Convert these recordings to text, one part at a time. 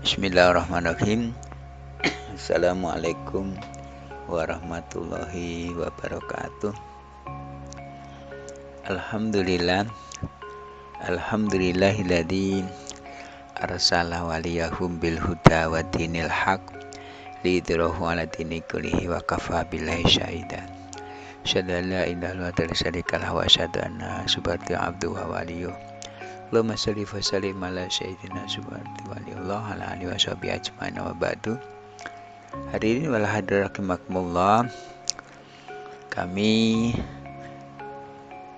Bismillahirrahmanirrahim. Assalamualaikum warahmatullahi wabarakatuh. Alhamdulillah. Alhamdulillahilladzi arsala waliyahum bil huda wa dinil haq lidhirahu ala dini kullihi wa kafa billahi syahida. Asyhadu an la ilaha illallah wa syarikalah wa asyhadu anna subhanahu abduhu wa waliyuh. Allahumma sholli wa sallim ala sayyidina subhanahu waliyullah ala alihi washabihi ajmain wa ba'du. Hari ini wal hadir rahimakumullah, kami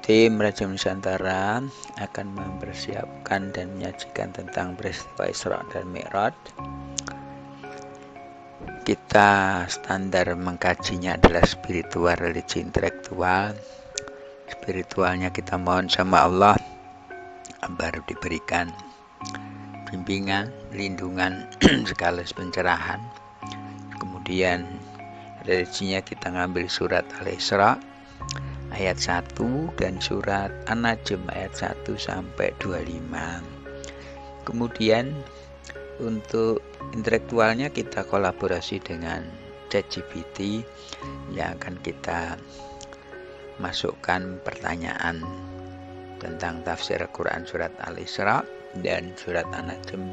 tim Raja Nusantara akan mempersiapkan dan menyajikan tentang peristiwa Isra dan Mi'raj. Kita standar mengkajinya adalah spiritual, religi intelektual. Spiritualnya kita mohon sama Allah baru diberikan bimbingan, lindungan, sekaligus pencerahan. Kemudian religinya kita ngambil surat Al-Isra ayat 1 dan surat An-Najm ayat 1 sampai 25. Kemudian untuk intelektualnya kita kolaborasi dengan ChatGPT yang akan kita masukkan pertanyaan tentang tafsir Al-Quran surat Al-Isra dan surat An-Najm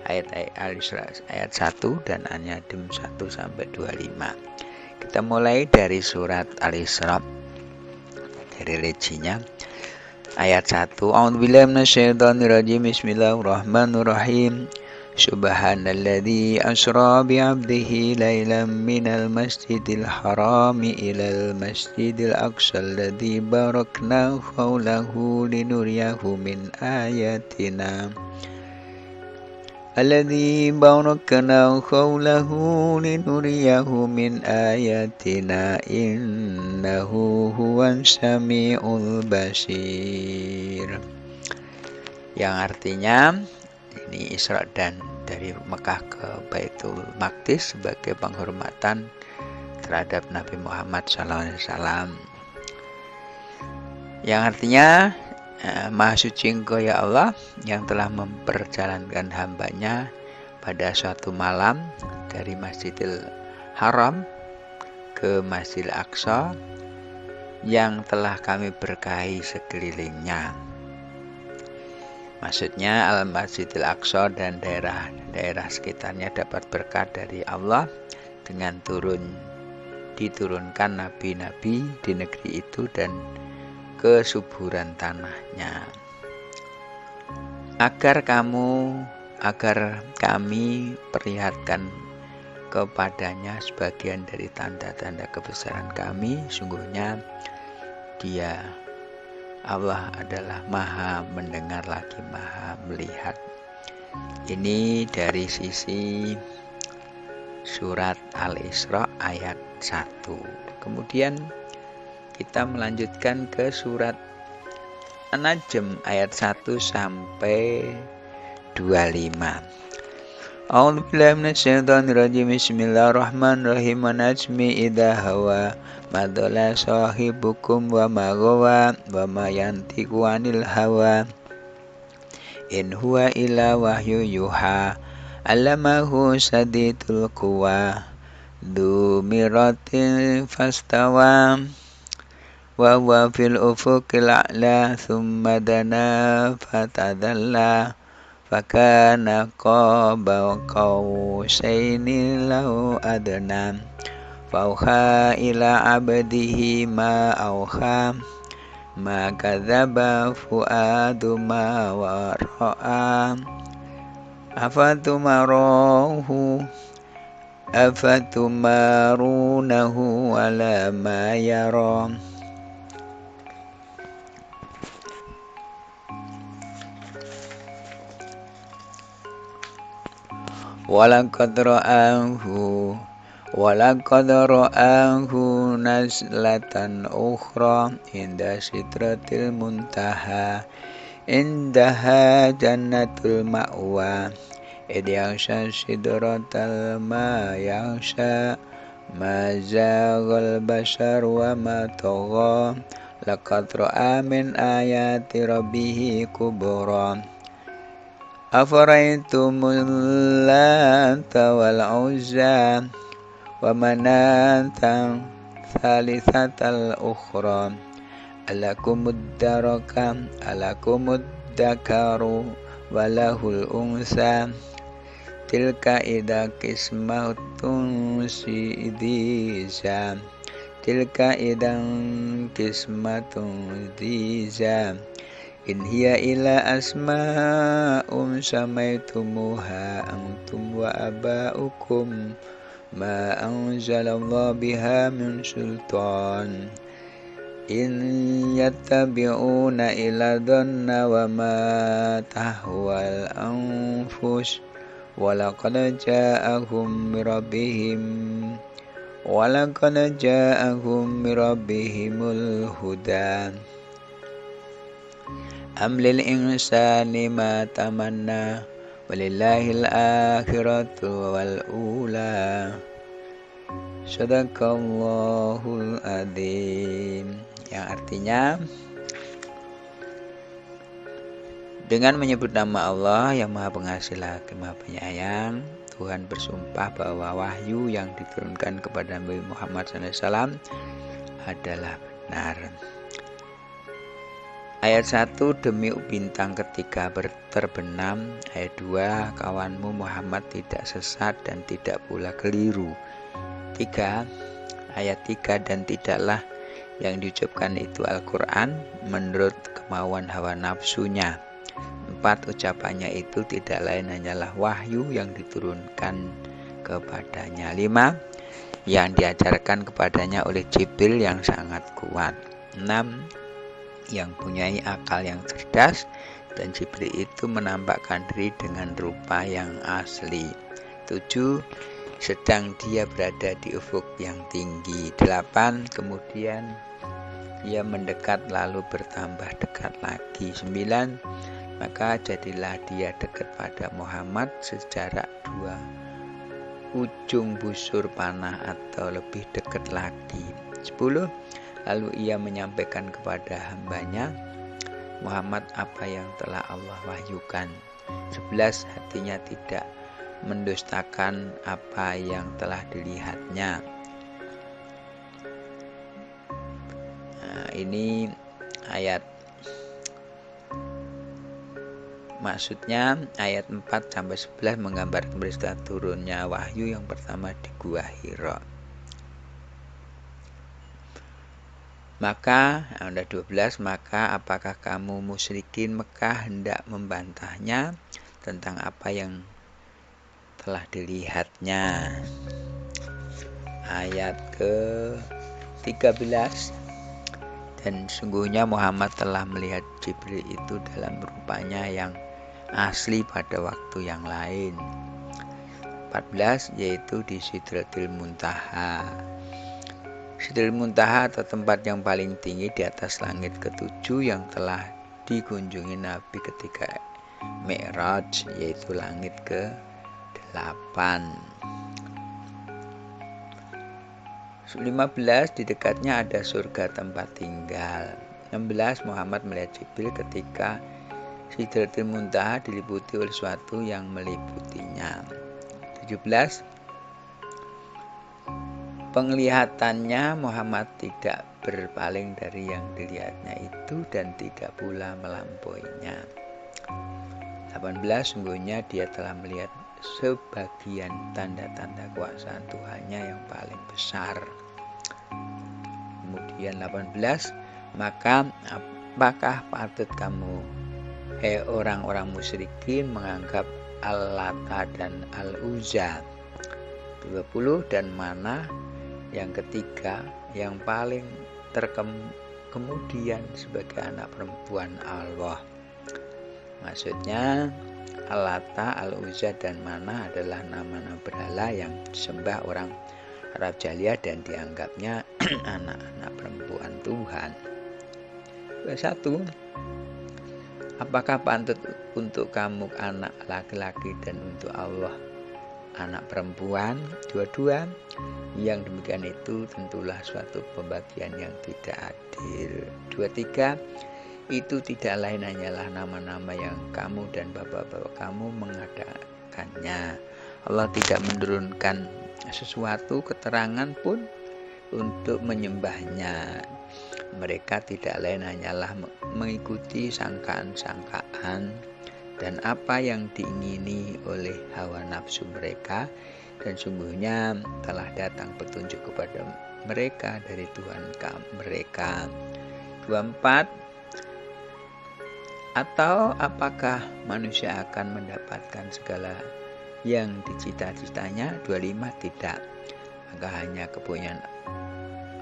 ayat Al-Isra ayat 1 dan An-Najm 1 sampai 25. Kita mulai dari surat Al-Isra, dari religinya ayat 1. A'udzubillahi minasyaitonirrajim. Bismillahirrahmanirrahim. Subhanalladzi asra bi'abdihi lailan minal masjidil harami ilal masjidil aqsa alladzi barakna hawlahu linuriyahu min ayatina alladzi barakna hawlahu linuriyahu min ayatina innahu huwas samiul basir. Yang artinya ini Isra dan dari Mekah ke Baitul Maqdis sebagai penghormatan terhadap Nabi Muhammad SAW. Yang artinya Maha Suci Engkau ya Allah yang telah memperjalankan hambanya pada suatu malam dari Masjidil Haram ke Masjidil Aqsa yang telah kami berkahi sekelilingnya. Maksudnya Al-Masjidil Aqsa dan daerah sekitarnya dapat berkat dari Allah dengan diturunkan nabi-nabi di negeri itu dan kesuburan tanahnya. Agar kami perlihatkan kepadanya sebagian dari tanda-tanda kebesaran kami, sungguhnya Dia Allah adalah maha mendengar lagi maha melihat. Ini dari sisi surat Al-Isra ayat 1. Kemudian kita melanjutkan ke surat An-Najm ayat 1 sampai 25. A'udzubillahi minasyaitonirrajim. Bismillahirrahmanirrahim. An-najmi idza hawa ma dhalla sahibukum wa ma ghawa wa ma yantiqu 'anil hawa in huwa illa wahyu yuha 'allamahu shadidul quwa dzu miratin fastawa wa huwa fil ufuqil a'la thumma dana fatadalla fakana qaba qausaini lau adna fauha ila abdihi ma auha ma kadzaba fuadu ma wara'a afatumarunahu ala ma yara. Walaqad ra'ahu nazlatan ukhra inda sidratil muntaha indaha jannatul ma'wa idh yaghsha sidratal ma yaghsha ma zaghal bashar wa ma tagha laqad ra'a min ayati rabbih kubra Afaraitumul Lata wal Uzza wa manatan thalithatal ukhra alakumud dakaru walahul unsa tilka idza qismatun diza in hiya illa asma'un samaitumuha antum wa aba'ukum ma anzalallahu biha min sultan in yattabi'una illa dhanna wa ma tahwal anfus walaqad ja'ahum mirabbihimul huda am lil insani ma tamanna walillahil akhiratu wal ula. Sadaqallahul adzim. Yang artinya, dengan menyebut nama Allah yang Maha Pengasih lagi Maha Penyayang, Tuhan bersumpah bahwa wahyu yang diturunkan kepada Nabi Muhammad SAW adalah benar. Ayat 1, demi bintang ketika terbenam. Ayat 2, kawanmu Muhammad tidak sesat dan tidak pula keliru. 3, ayat 3, dan tidaklah yang diucapkan itu Al-Quran menurut kemauan hawa nafsunya. 4, ucapannya itu tidak lain hanyalah wahyu yang diturunkan kepadanya. 5, yang diajarkan kepadanya oleh Jibril yang sangat kuat. 6, yang punyai akal yang cerdas, dan Jibril itu menampakkan diri dengan rupa yang asli. 7, sedang dia berada di ufuk yang tinggi. 8, kemudian dia mendekat lalu bertambah dekat lagi. 9, maka jadilah dia dekat pada Muhammad sejarak 2 ujung busur panah atau lebih dekat lagi. 10, lalu ia menyampaikan kepada hambanya Muhammad apa yang telah Allah wahyukan. 11, hatinya tidak mendustakan apa yang telah dilihatnya. Nah, ini ayat, maksudnya ayat 4-11 menggambarkan peristiwa turunnya wahyu yang pertama di Gua Hira. Maka, ada 12, maka apakah kamu musyrikin Mekah hendak membantahnya tentang apa yang telah dilihatnya. Ayat ke-13, dan sungguhnya Muhammad telah melihat Jibril itu dalam rupanya yang asli pada waktu yang lain. 14, yaitu di Sidratul Muntaha. Sidratul Muntaha atau tempat yang paling tinggi di atas langit ke-7 yang telah dikunjungi Nabi ketika Mi'raj, yaitu langit ke-8. 15, di dekatnya ada surga tempat tinggal. 16, Muhammad melihat Jibril ketika Sidratul Muntaha diliputi oleh sesuatu yang meliputinya. 17, penglihatannya Muhammad tidak berpaling dari yang dilihatnya itu dan tidak pula melampauinya. 18, sungguhnya dia telah melihat sebagian tanda-tanda kuasaan Tuhannya yang paling besar. Kemudian 18, maka apakah patut kamu orang-orang musyrikin menganggap Al-Lata dan Al-Uzza. 20, dan mana yang ketiga yang paling kemudian sebagai anak perempuan Allah. Maksudnya Al-Lata, Al-Uzza, dan Mana adalah nama-nama berhala yang disembah orang Arab Jahiliyah dan dianggapnya anak-anak perempuan Tuhan. 21, apakah pantas untuk kamu anak laki-laki dan untuk Allah anak perempuan? 22, yang demikian itu tentulah suatu pembagian yang tidak adil. 23, itu tidak lain hanyalah nama-nama yang kamu dan bapak-bapak kamu mengadakannya. Allah tidak menurunkan sesuatu keterangan pun untuk menyembahnya. Mereka tidak lain hanyalah mengikuti sangkaan-sangkaan dan apa yang diingini oleh hawa nafsu mereka, dan sungguhnya telah datang petunjuk kepada mereka dari Tuhan mereka. 24. Atau apakah manusia akan mendapatkan segala yang dicita-citanya? 25. Tidak, maka hanya kepunyaan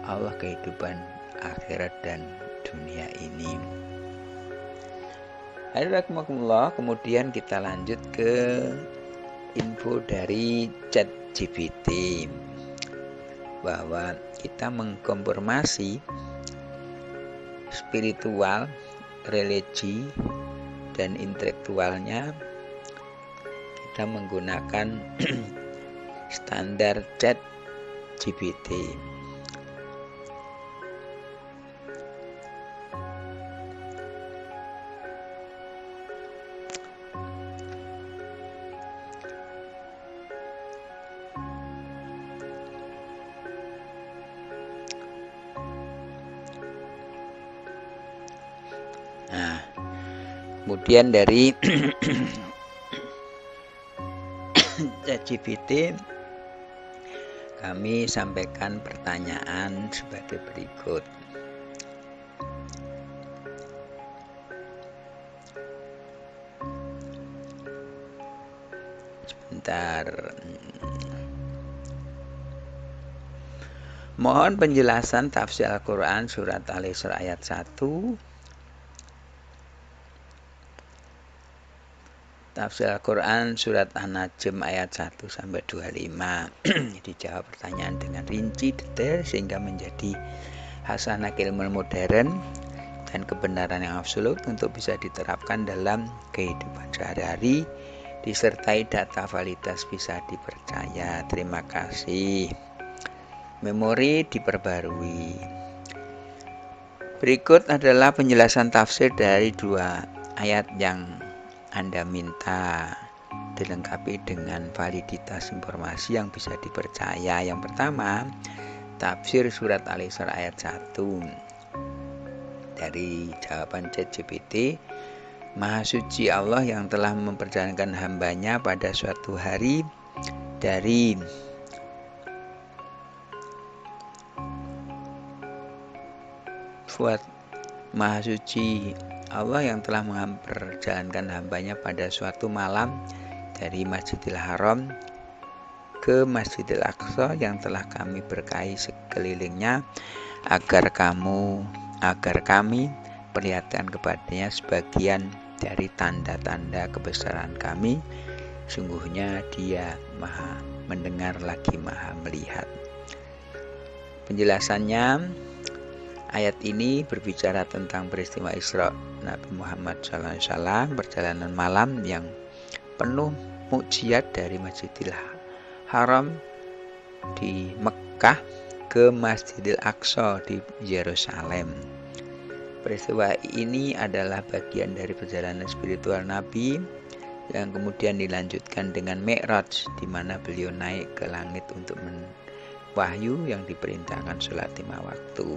Allah kehidupan akhirat dan dunia ini. Hadirin, kemudian kita lanjut ke info dari ChatGPT bahwa kita mengkonfirmasi spiritual, religi, dan intelektualnya kita menggunakan standar ChatGPT. Nah, kemudian dari ChatGPT kami sampaikan pertanyaan sebagai berikut. Sebentar. Mohon penjelasan tafsir Al-Quran surat Al-Isra ayat 1. Tafsir Al-Quran surat An-Najm ayat 1-25. Dijawab pertanyaan dengan rinci detail sehingga menjadi hasanah ilmu modern dan kebenaran yang absolut untuk bisa diterapkan dalam kehidupan sehari-hari, disertai data validitas bisa dipercaya. Terima kasih. Memori diperbarui. Berikut adalah penjelasan tafsir dari 2 ayat yang Anda minta, dilengkapi dengan validitas informasi yang bisa dipercaya. Yang pertama, tafsir surat Al-Isra ayat 1. Dari jawaban ChatGPT, Maha suci Allah yang telah memperjalankan hambanya pada suatu hari dari Maha suci Allah yang telah memperjalankan hambanya pada suatu malam dari Masjidil Haram ke Masjidil Aqsa yang telah kami berkahi sekelilingnya agar kami perlihatkan kepadanya sebagian dari tanda-tanda kebesaran kami. Sungguhnya Dia Maha mendengar lagi Maha melihat. Penjelasannya, ayat ini berbicara tentang peristiwa Isra Nabi Muhammad SAW, perjalanan malam yang penuh mukjizat dari Masjidil Haram di Mekkah ke Masjidil Aqsa di Yerusalem. Peristiwa ini adalah bagian dari perjalanan spiritual Nabi yang kemudian dilanjutkan dengan Mi'raj, di mana beliau naik ke langit untuk wahyu yang diperintahkan sholat 5 waktu.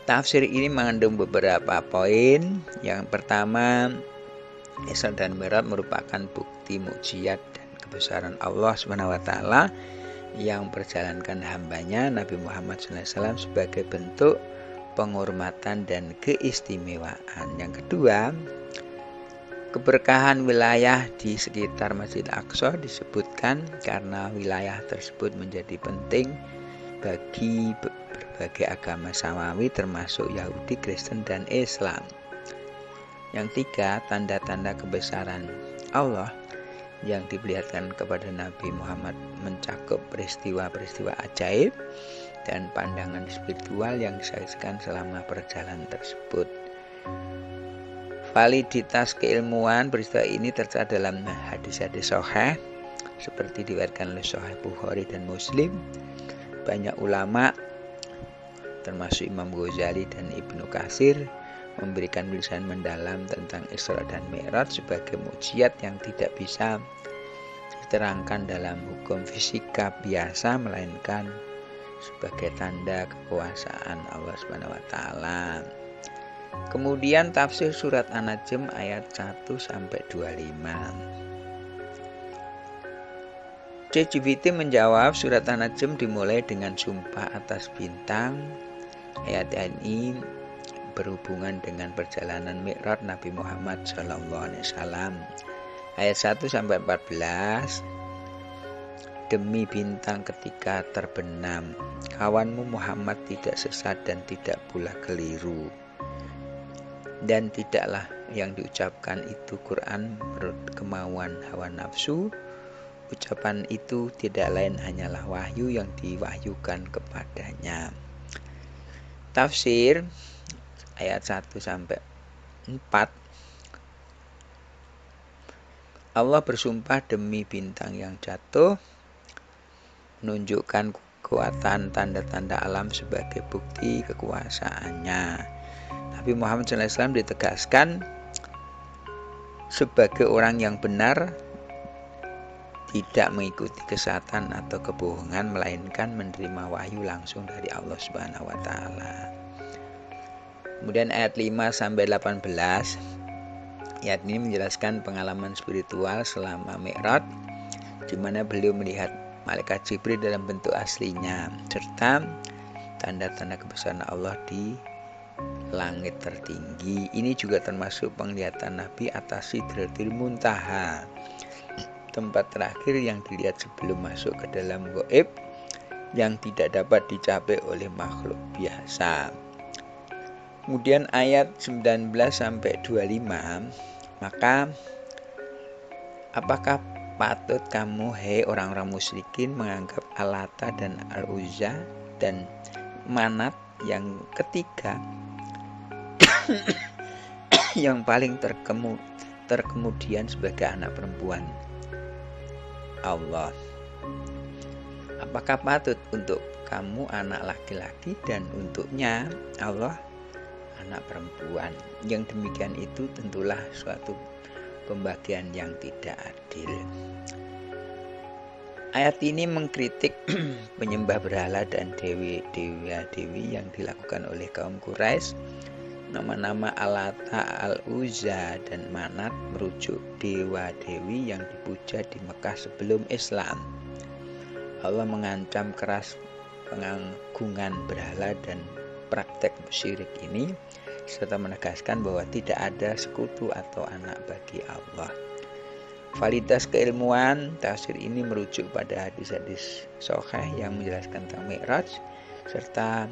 Tafsir ini mengandung beberapa poin. Yang pertama, Isra dan Mi'raj merupakan bukti mukjizat dan kebesaran Allah SWT yang memperjalankan hambanya Nabi Muhammad SAW sebagai bentuk penghormatan dan keistimewaan. Yang kedua, keberkahan wilayah di sekitar Masjid Aqsa disebutkan karena wilayah tersebut menjadi penting bagi berbagai agama samawi termasuk Yahudi, Kristen, dan Islam. Yang tiga, tanda-tanda kebesaran Allah yang diperlihatkan kepada Nabi Muhammad mencakup peristiwa-peristiwa ajaib dan pandangan spiritual yang disaksikan selama perjalanan tersebut. Validitas keilmuan peristiwa ini tercatat dalam hadis-hadis sahih seperti diriwayatkan oleh Sahih Bukhari dan Muslim. Banyak ulama termasuk Imam Ghazali dan Ibnu Katsir, memberikan tulisan mendalam tentang Isra dan Mi'raj sebagai mukjizat yang tidak bisa diterangkan dalam hukum fisika biasa, melainkan sebagai tanda kekuasaan Allah Subhanahu wa taala. Kemudian tafsir surat An-Najm ayat 1 sampai 25. ChatGPT menjawab, surat An-Najm dimulai dengan sumpah atas bintang. Ayat ini berhubungan dengan perjalanan Mi'raj Nabi Muhammad SAW. Ayat 1 sampai 14. Demi bintang ketika terbenam, kawanmu Muhammad tidak sesat dan tidak pula keliru. Dan tidaklah yang diucapkan itu Quran menurut kemauan hawa nafsu. Ucapan itu tidak lain hanyalah wahyu yang diwahyukan kepadanya. Tafsir ayat 1 sampai 4. Allah bersumpah demi bintang yang jatuh, menunjukkan kekuatan tanda-tanda alam sebagai bukti kekuasaannya. Nabi Muhammad SAW ditegaskan sebagai orang yang benar, tidak mengikuti kesesatan atau kebohongan, melainkan menerima wahyu langsung dari Allah Subhanahu wa taala. Kemudian ayat 5 sampai 18. Ayat ini menjelaskan pengalaman spiritual selama Mi'raj, di mana beliau melihat malaikat Jibril dalam bentuk aslinya, serta tanda-tanda kebesaran Allah di langit tertinggi. Ini juga termasuk penglihatan Nabi atas Sidratil Muntaha, tempat terakhir yang dilihat sebelum masuk ke dalam gaib, yang tidak dapat dicapai oleh makhluk biasa. Kemudian ayat 19 sampai 25. Maka apakah patut kamu, hei orang-orang musyrikin, menganggap Al-Lata dan Al-Uzza dan Manat yang ketiga yang paling terkemudian sebagai anak perempuan Allah? Apakah patut untuk kamu anak laki-laki dan untuknya Allah anak perempuan? Yang demikian itu tentulah suatu pembagian yang tidak adil. Ayat ini mengkritik penyembah berhala dan dewi yang dilakukan oleh kaum Quraisy. Nama-nama Al-Lata, Al-Uzza, dan Manat merujuk dewa-dewi yang dipuja di Mekah sebelum Islam. Allah mengancam keras pengagungan berhala dan praktek syirik ini, serta menegaskan bahwa tidak ada sekutu atau anak bagi Allah. Validitas keilmuan tafsir ini merujuk pada hadis-hadis sahih yang menjelaskan tentang Mi'raj, serta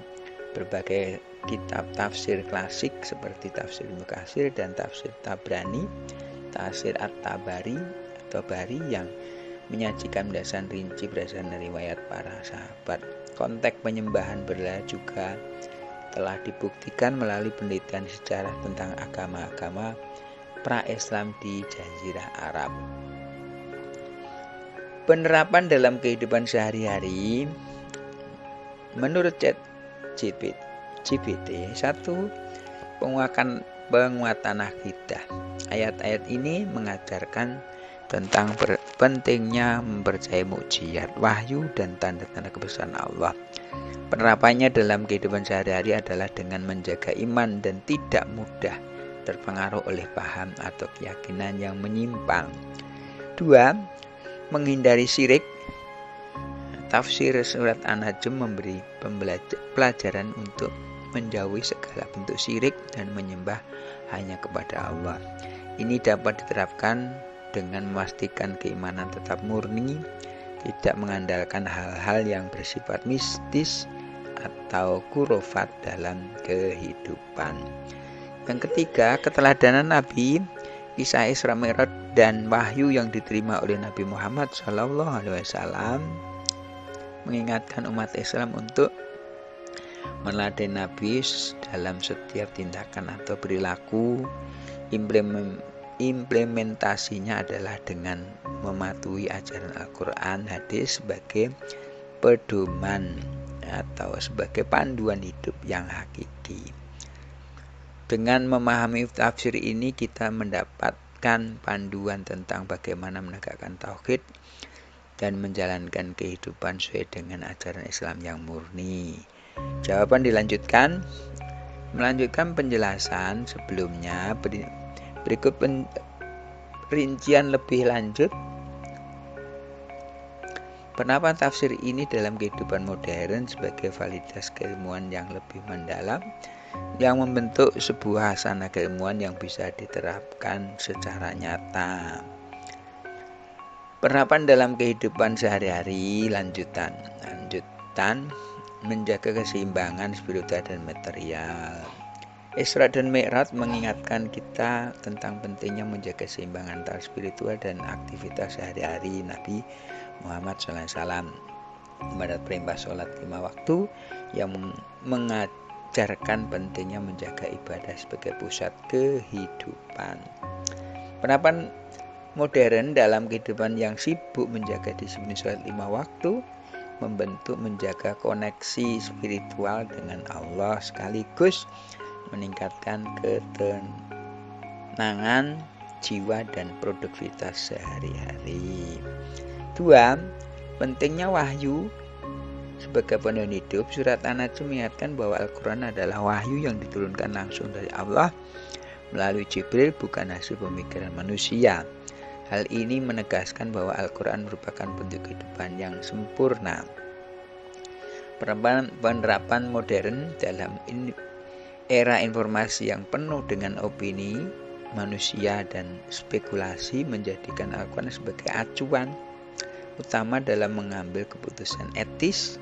berbagai kitab tafsir klasik seperti tafsir Ibnu Katsir dan tafsir Tabrani, tafsir At-Tabari atau Bari yang menyajikan penjelasan rinci berdasarkan riwayat para sahabat. Konteks penyembahan berhala juga telah dibuktikan melalui penelitian sejarah tentang agama-agama pra-Islam di Jazirah Arab. Penerapan dalam kehidupan sehari-hari menurut ChatGPT. 1. Penguatan akidah. Ayat-ayat ini mengajarkan tentang pentingnya mempercayai mukjizat, wahyu, dan tanda-tanda kebesaran Allah. Penerapannya dalam kehidupan sehari-hari adalah dengan menjaga iman dan tidak mudah terpengaruh oleh paham atau keyakinan yang menyimpang. 2. Menghindari syirik. Tafsir surat An-Najm memberi pelajaran untuk menjauhi segala bentuk syirik dan menyembah hanya kepada Allah. Ini dapat diterapkan dengan memastikan keimanan tetap murni, tidak mengandalkan hal-hal yang bersifat mistis atau khurafat dalam kehidupan. Yang ketiga, keteladanan Nabi, kisah Isra Mi'raj dan wahyu yang diterima oleh Nabi Muhammad SAW mengingatkan umat Islam untuk meladeni Nabi dalam setiap tindakan atau perilaku. Implementasinya adalah dengan mematuhi ajaran Al-Quran, hadis sebagai pedoman atau sebagai panduan hidup yang hakiki. Dengan memahami tafsir ini kita mendapatkan panduan tentang bagaimana menegakkan tauhid dan menjalankan kehidupan sesuai dengan ajaran Islam yang murni. Jawaban dilanjutkan. Melanjutkan penjelasan sebelumnya, berikut rincian lebih lanjut penerapan tafsir ini dalam kehidupan modern sebagai validitas keilmuan yang lebih mendalam yang membentuk sebuah hasanah keilmuan yang bisa diterapkan secara nyata. Penerapan dalam kehidupan sehari-hari. Lanjutan menjaga keseimbangan spiritual dan material. Isra dan Mi'raj mengingatkan kita tentang pentingnya menjaga keseimbangan antara spiritual dan aktivitas sehari-hari Nabi Muhammad SAW. Mendapat perintah sholat 5 waktu yang mengajarkan pentingnya menjaga ibadah sebagai pusat kehidupan. Penerapan modern dalam kehidupan yang sibuk menjaga disiplin sholat 5 waktu membentuk menjaga koneksi spiritual dengan Allah sekaligus meningkatkan ketenangan jiwa dan produktivitas sehari-hari. 2. Pentingnya wahyu sebagai panduan hidup. Surat An-Najm mengingatkan bahwa Al-Quran adalah wahyu yang diturunkan langsung dari Allah melalui Jibril, bukan hasil pemikiran manusia. Hal ini menegaskan bahwa Al-Quran merupakan bentuk kehidupan yang sempurna. Penerapan modern dalam era informasi yang penuh dengan opini manusia dan spekulasi menjadikan Al-Quran sebagai acuan utama dalam mengambil keputusan etis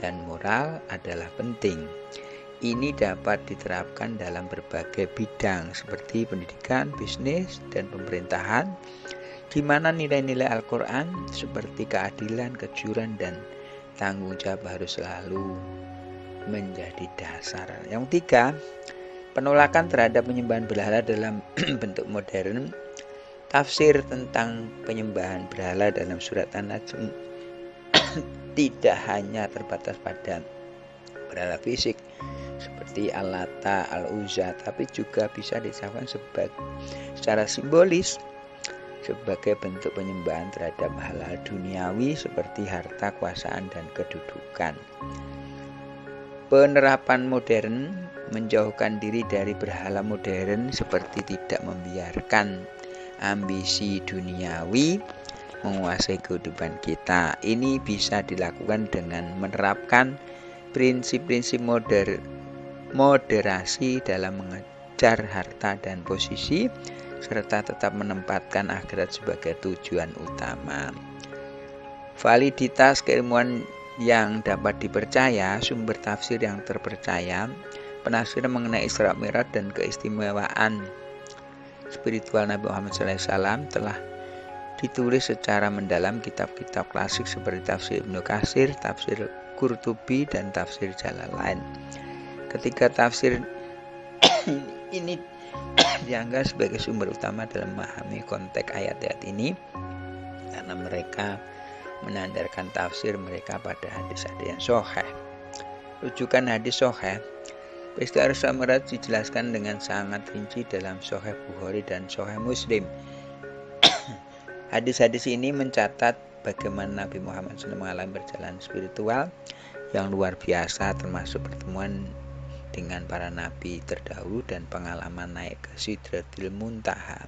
dan moral adalah penting. Ini dapat diterapkan dalam berbagai bidang seperti pendidikan, bisnis, dan pemerintahan, di mana nilai-nilai Al-Quran seperti keadilan, kejujuran, dan tanggung jawab harus selalu menjadi dasar. Yang 3, penolakan terhadap penyembahan berhala dalam bentuk modern. Tafsir tentang penyembahan berhala dalam surat An-Najm tidak hanya terbatas pada berhala fisik seperti Al-Lata, Al-Uzza, tapi juga bisa disahkan secara simbolis sebagai bentuk penyembahan terhadap hal-hal duniawi seperti harta, kekuasaan, dan kedudukan. Penerapan modern menjauhkan diri dari berhala modern seperti tidak membiarkan ambisi duniawi menguasai kehidupan kita. Ini bisa dilakukan dengan menerapkan prinsip-prinsip moderasi dalam mengejar harta dan posisi, serta tetap menempatkan akhirat sebagai tujuan utama. Validitas keilmuan yang dapat dipercaya, sumber tafsir yang terpercaya, penafsiran mengenai Isra Mi'raj dan keistimewaan spiritual Nabi Muhammad SAW telah ditulis secara mendalam kitab-kitab klasik seperti tafsir Ibnu Katsir, tafsir Qurtubi, dan tafsir Jalalain. Ketiga tafsir ini dianggap sebagai sumber utama dalam memahami konteks ayat-ayat ini karena mereka menandarkan tafsir mereka pada hadis-hadis yang sahih. Rujukan hadis sahih. Peristiwa Isra Mi'raj dijelaskan dengan sangat rinci dalam Sahih Bukhari dan Sahih Muslim. Hadis-hadis ini mencatat bagaimana Nabi Muhammad SAW mengalami perjalanan spiritual yang luar biasa, termasuk pertemuan dengan para nabi terdahulu dan pengalaman naik ke Sidratil Muntaha.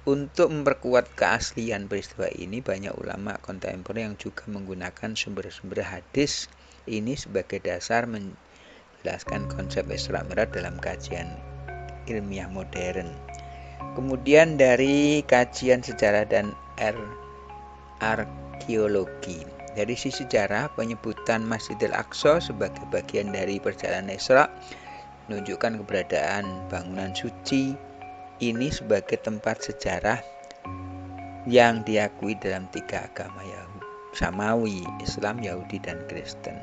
Untuk memperkuat keaslian peristiwa ini, banyak ulama kontemporer yang juga menggunakan sumber-sumber hadis ini sebagai dasar menjelaskan konsep Isra Mi'raj dalam kajian ilmiah modern. Kemudian dari kajian sejarah dan arkeologi. Dari sisi sejarah, penyebutan Masjidil Aqsa sebagai bagian dari perjalanan Isra menunjukkan keberadaan bangunan suci ini sebagai tempat sejarah yang diakui dalam 3 agama Yahudi, Samawi, Islam, Yahudi, dan Kristen.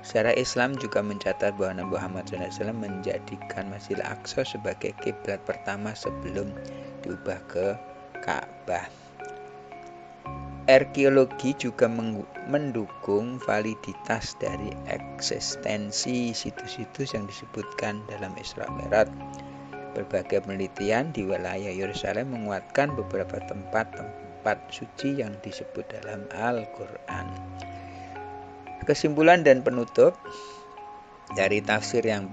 Sejarah Islam juga mencatat bahwa Nabi Muhammad SAW menjadikan Masjidil Aqsa sebagai kiblat pertama sebelum diubah ke Ka'bah. Arkeologi juga mendukung validitas dari eksistensi situs-situs yang disebutkan dalam Isra Mi'raj. Berbagai penelitian di wilayah Yerusalem menguatkan beberapa tempat suci yang disebut dalam Al-Quran. Kesimpulan dan penutup dari tafsir yang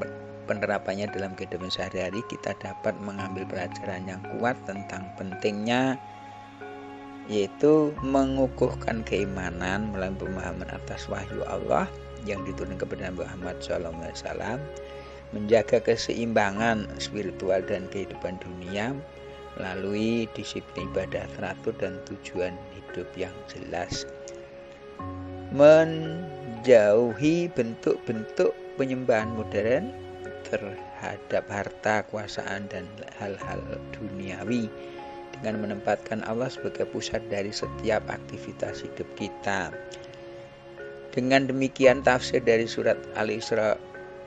penerapannya dalam kehidupan sehari-hari, kita dapat mengambil pelajaran yang kuat tentang pentingnya, yaitu mengukuhkan keimanan melalui pemahaman atas wahyu Allah yang diturunkan kepada Nabi Muhammad SAW, menjaga keseimbangan spiritual dan kehidupan dunia melalui disiplin ibadah teratur dan tujuan hidup yang jelas, menjauhi bentuk-bentuk penyembahan modern terhadap harta, kekuasaan, dan hal-hal duniawi dengan menempatkan Allah sebagai pusat dari setiap aktivitas hidup kita. Dengan demikian, tafsir dari surat Al-Isra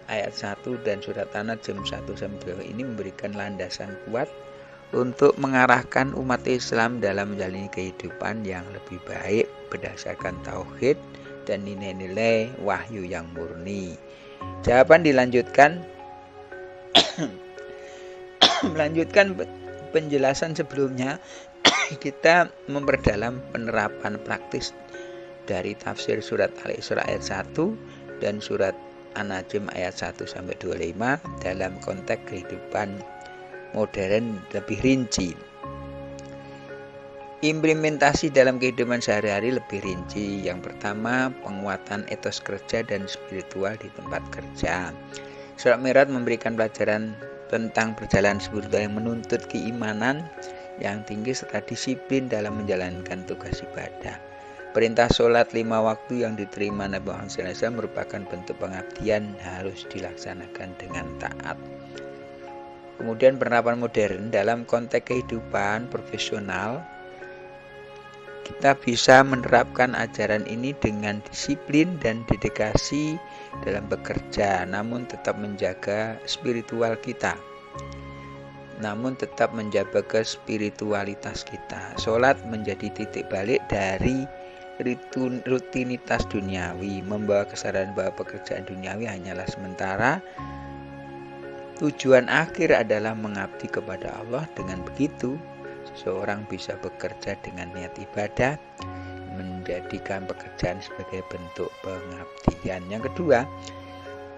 ayat 1 dan surat An-Najm 1-2 ini memberikan landasan kuat untuk mengarahkan umat Islam dalam menjalani kehidupan yang lebih baik berdasarkan tauhid dan nilai-nilai wahyu yang murni. Jawaban dilanjutkan melanjutkan penjelasan sebelumnya. Kita memperdalam penerapan praktis dari tafsir surat Al-Isra ayat 1 dan surat An-Najm ayat 1-25 dalam konteks kehidupan modern lebih rinci. Implementasi dalam kehidupan sehari-hari lebih rinci. Yang pertama, penguatan etos kerja dan spiritual di tempat kerja. Surat Mi'raj memberikan pelajaran tentang perjalanan spiritual yang menuntut keimanan yang tinggi serta disiplin dalam menjalankan tugas ibadah. Perintah sholat 5 waktu yang diterima Nabi Muhammad SAW merupakan bentuk pengabdian harus dilaksanakan dengan taat. Kemudian penerapan modern dalam konteks kehidupan profesional, kita bisa menerapkan ajaran ini dengan disiplin dan dedikasi dalam bekerja, namun tetap menjaga spiritual kita. Spiritualitas kita. Sholat menjadi titik balik dari rutinitas duniawi, membawa kesadaran bahwa pekerjaan duniawi hanyalah sementara. Tujuan akhir adalah mengabdi kepada Allah. Dengan begitu, seseorang bisa bekerja dengan niat ibadah, menjadikan pekerjaan sebagai bentuk pengabdian. Yang kedua,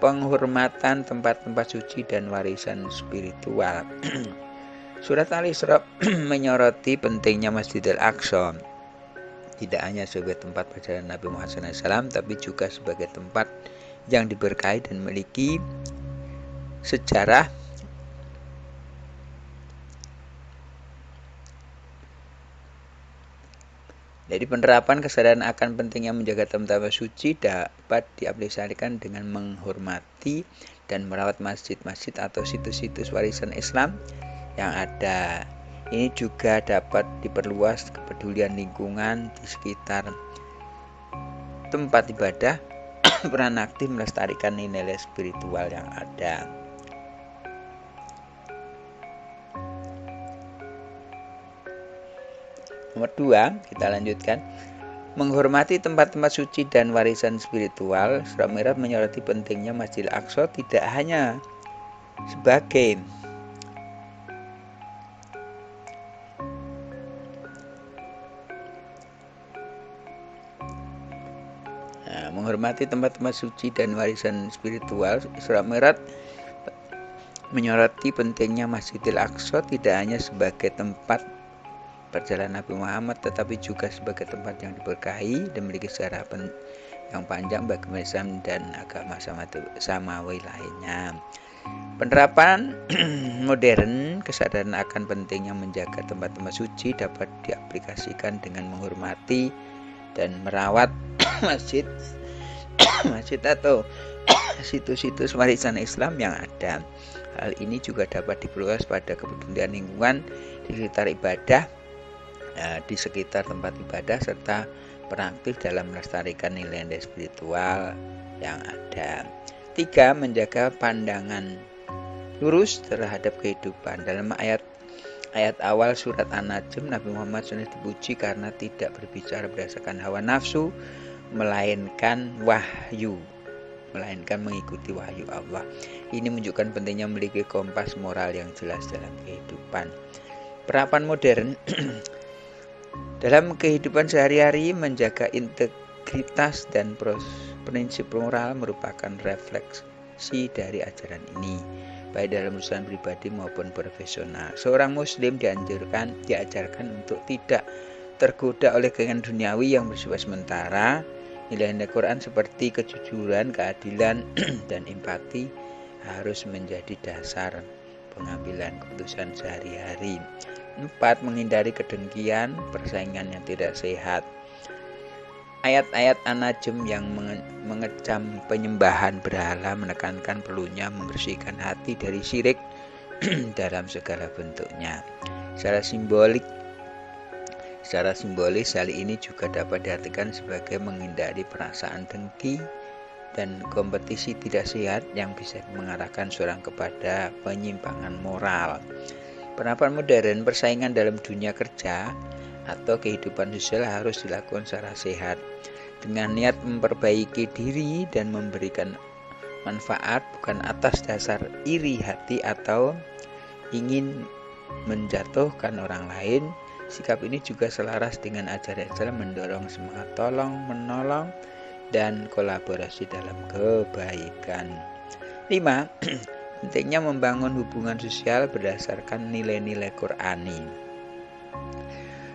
penghormatan tempat-tempat suci dan warisan spiritual. Surat Al-Isra menyoroti pentingnya Masjidil Aqsa, tidak hanya sebagai tempat perjalanan Nabi Muhammad SAW, tapi juga sebagai tempat yang diberkahi dan memiliki sejarah Jadi penerapan kesadaran akan pentingnya menjaga tempat suci dapat diaplikasikan dengan menghormati dan merawat masjid-masjid atau situs-situs warisan Islam yang ada. Ini juga dapat diperluas kepedulian lingkungan di sekitar tempat ibadah, peran aktif melestarikan nilai spiritual yang ada. Nomor 2, kita lanjutkan. Menghormati tempat-tempat suci dan warisan spiritual. Surat Mi'raj menyoroti pentingnya Masjidil Aqsa tidak hanya sebagai menghormati tempat-tempat suci dan warisan spiritual. Surat Mi'raj menyoroti pentingnya Masjidil Aqsa tidak hanya sebagai tempat perjalanan Nabi Muhammad, tetapi juga sebagai tempat yang diberkahi dan memiliki sejarah yang panjang bagi Islam dan agama samawi lainnya. Penerapan modern, kesadaran akan pentingnya menjaga tempat-tempat suci dapat diaplikasikan dengan menghormati dan merawat masjid atau situs-situs warisan Islam yang ada. Hal ini juga dapat diperluas pada kepedulian lingkungan di sekitar ibadah, di sekitar tempat ibadah, serta peran aktif dalam melestarikan nilai-nilai spiritual yang ada. 3. Menjaga pandangan lurus terhadap kehidupan. Dalam ayat ayat awal surat An-Najm, Nabi Muhammad SAW dipuji karena tidak berbicara berdasarkan hawa nafsu, melainkan wahyu, melainkan mengikuti wahyu Allah. Ini menunjukkan pentingnya memiliki kompas moral yang jelas dalam kehidupan. Penerapan modern dalam kehidupan sehari-hari menjaga integritas dan prinsip moral merupakan refleksi dari ajaran ini, baik dalam urusan pribadi maupun profesional. Seorang muslim diajarkan untuk tidak tergoda oleh keinginan duniawi yang bersifat sementara. Nilai-nilai Quran seperti kejujuran, keadilan, dan empati harus menjadi dasar pengambilan keputusan sehari-hari. 4. Menghindari kedengkian, persaingan yang tidak sehat. Ayat-ayat An-Najm yang mengecam penyembahan berhala menekankan perlunya membersihkan hati dari syirik dalam segala bentuknya. Secara simbolis hal ini juga dapat diartikan sebagai menghindari perasaan dengki dan kompetisi tidak sehat yang bisa mengarahkan seorang kepada penyimpangan moral. Penerapan modern, persaingan dalam dunia kerja atau kehidupan sosial harus dilakukan secara sehat dengan niat memperbaiki diri dan memberikan manfaat, bukan atas dasar iri hati atau ingin menjatuhkan orang lain. Sikap ini juga selaras dengan ajaran Islam mendorong semangat tolong-menolong dan kolaborasi dalam kebaikan. 5. Pentingnya membangun hubungan sosial berdasarkan nilai-nilai Qur'ani.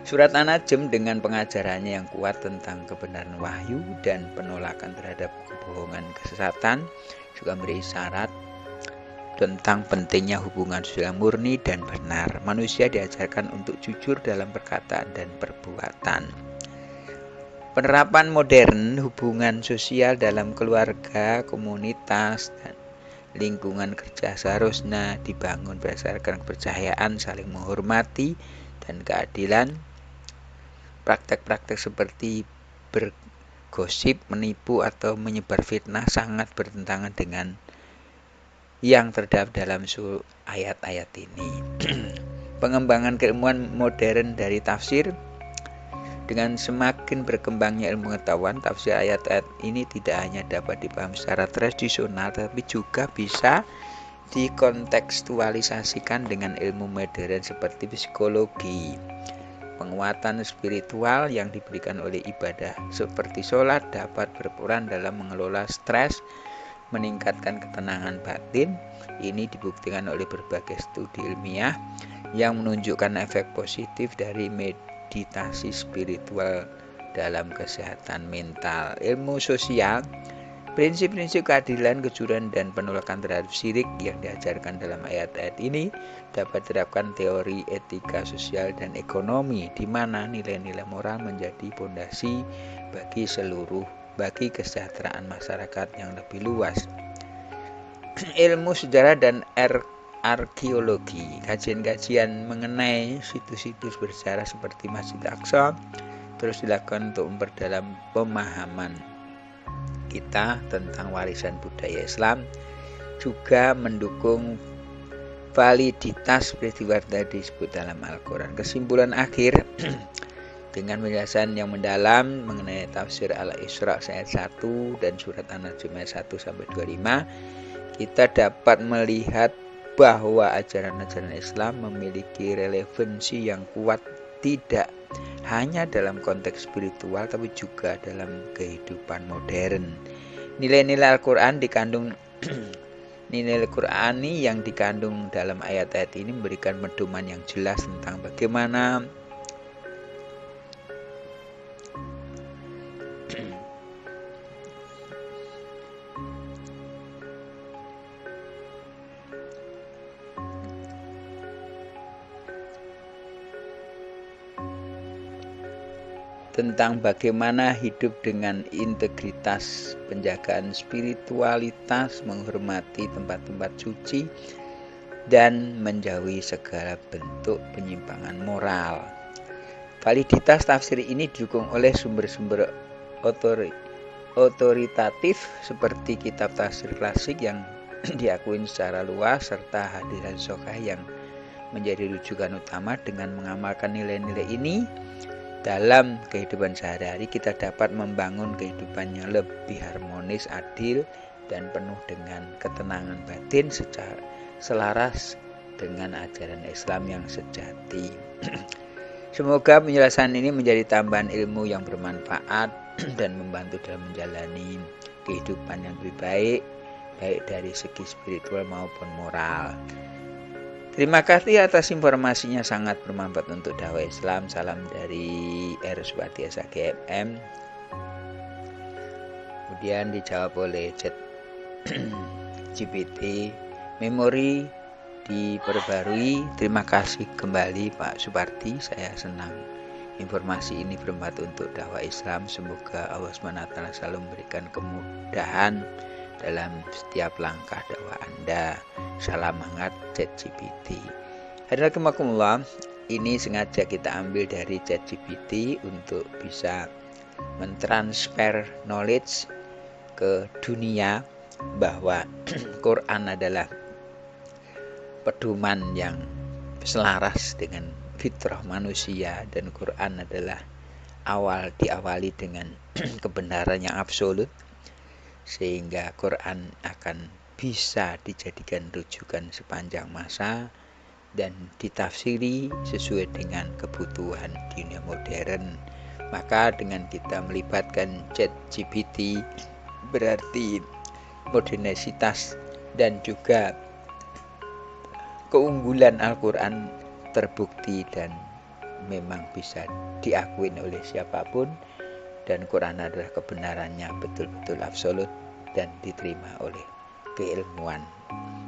Surat An-Najm dengan pengajarannya yang kuat tentang kebenaran wahyu dan penolakan terhadap kebohongan kesesatan juga memberi isyarat tentang pentingnya hubungan sosial murni dan benar. Manusia diajarkan untuk jujur dalam perkataan dan perbuatan. Penerapan modern, hubungan sosial dalam keluarga, komunitas, dan lingkungan kerja seharusnya dibangun berdasarkan kepercayaan, saling menghormati, dan keadilan. Praktek-praktek seperti bergosip, menipu, atau menyebar fitnah sangat bertentangan dengan yang terdapat dalam ayat-ayat ini. Pengembangan keilmuan modern dari tafsir. Dengan semakin berkembangnya ilmu pengetahuan, tafsir ayat-ayat ini tidak hanya dapat dipahami secara tradisional, tapi juga bisa dikontekstualisasikan dengan ilmu modern seperti psikologi. Penguatan spiritual yang diberikan oleh ibadah seperti sholat dapat berperan dalam mengelola stres, meningkatkan ketenangan batin. Ini dibuktikan oleh berbagai studi ilmiah yang menunjukkan efek positif dari meditasi spiritual dalam kesehatan mental. Ilmu sosial, prinsip-prinsip keadilan, kejujuran, dan penolakan terhadap syirik yang diajarkan dalam ayat-ayat ini dapat diterapkan teori etika sosial dan ekonomi, di mana nilai-nilai moral menjadi fondasi bagi kesejahteraan masyarakat yang lebih luas. Ilmu sejarah dan arkeologi, kajian-kajian mengenai situs-situs bersejarah seperti Masjid Aqsa terus dilakukan untuk memperdalam pemahaman kita tentang warisan budaya Islam, juga mendukung validitas peristiwa tadi disebut dalam Al-Quran. Kesimpulan akhir, dengan penjelasan yang mendalam mengenai tafsir Al-Isra ayat 1 dan surat An-Najm ayat 1-25, kita dapat melihat bahwa ajaran-ajaran Islam memiliki relevansi yang kuat tidak hanya dalam konteks spiritual tapi juga dalam kehidupan modern. Nilai-nilai Al-Quran nilai Qur'ani yang dikandung dalam ayat-ayat ini memberikan pedoman yang jelas tentang bagaimana hidup dengan integritas, penjagaan spiritualitas, menghormati tempat-tempat suci, dan menjauhi segala bentuk penyimpangan moral. Validitas tafsir ini didukung oleh sumber-sumber otoritatif seperti kitab tafsir klasik yang diakui secara luas serta hadis sahih yang menjadi rujukan utama. Dengan mengamalkan nilai-nilai ini dalam kehidupan sehari-hari, kita dapat membangun kehidupan yang lebih harmonis, adil, dan penuh dengan ketenangan batin secara selaras dengan ajaran Islam yang sejati. Semoga penjelasan ini menjadi tambahan ilmu yang bermanfaat dan membantu dalam menjalani kehidupan yang lebih baik, baik dari segi spiritual maupun moral. Terima kasih atas informasinya, sangat bermanfaat untuk dakwah Islam. Salam dari Erospati SAGFM. Kemudian dijawab oleh ChatGPT, memori diperbarui. Terima kasih kembali Pak Suparti, saya senang informasi ini bermanfaat untuk dakwah Islam. Semoga Allah SWT selalu memberikan kemudahan dalam setiap langkah dakwah Anda. Salam hangat ChatGPT. Hadirin, ini sengaja kita ambil dari ChatGPT untuk bisa mentransfer knowledge ke dunia bahwa Quran adalah pedoman yang selaras dengan fitrah manusia, dan Quran adalah diawali dengan kebenaran yang absolut, sehingga Quran akan bisa dijadikan rujukan sepanjang masa dan ditafsiri sesuai dengan kebutuhan dunia modern. Maka dengan kita melibatkan ChatGPT, berarti modernitas dan juga keunggulan Al-Quran terbukti dan memang bisa diakui oleh siapapun, dan Quran adalah kebenarannya betul-betul absolut dan diterima oleh keilmuan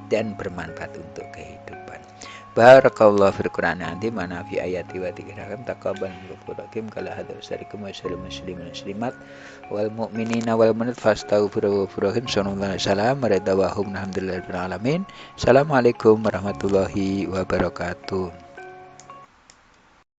dan bermanfaat untuk kehidupan. Barakallahu fil Qur'an azim wa nafi ayati wa dzikrihim taqabbal minkum kala hadza assalamu alaikum muslimin muslimat wal mu'minina wal mu'minat fastaghfiru furahim sallallahu alaihi wasallam radawahum alhamdulillahil alamin. Assalamualaikum warahmatullahi wabarakatuh.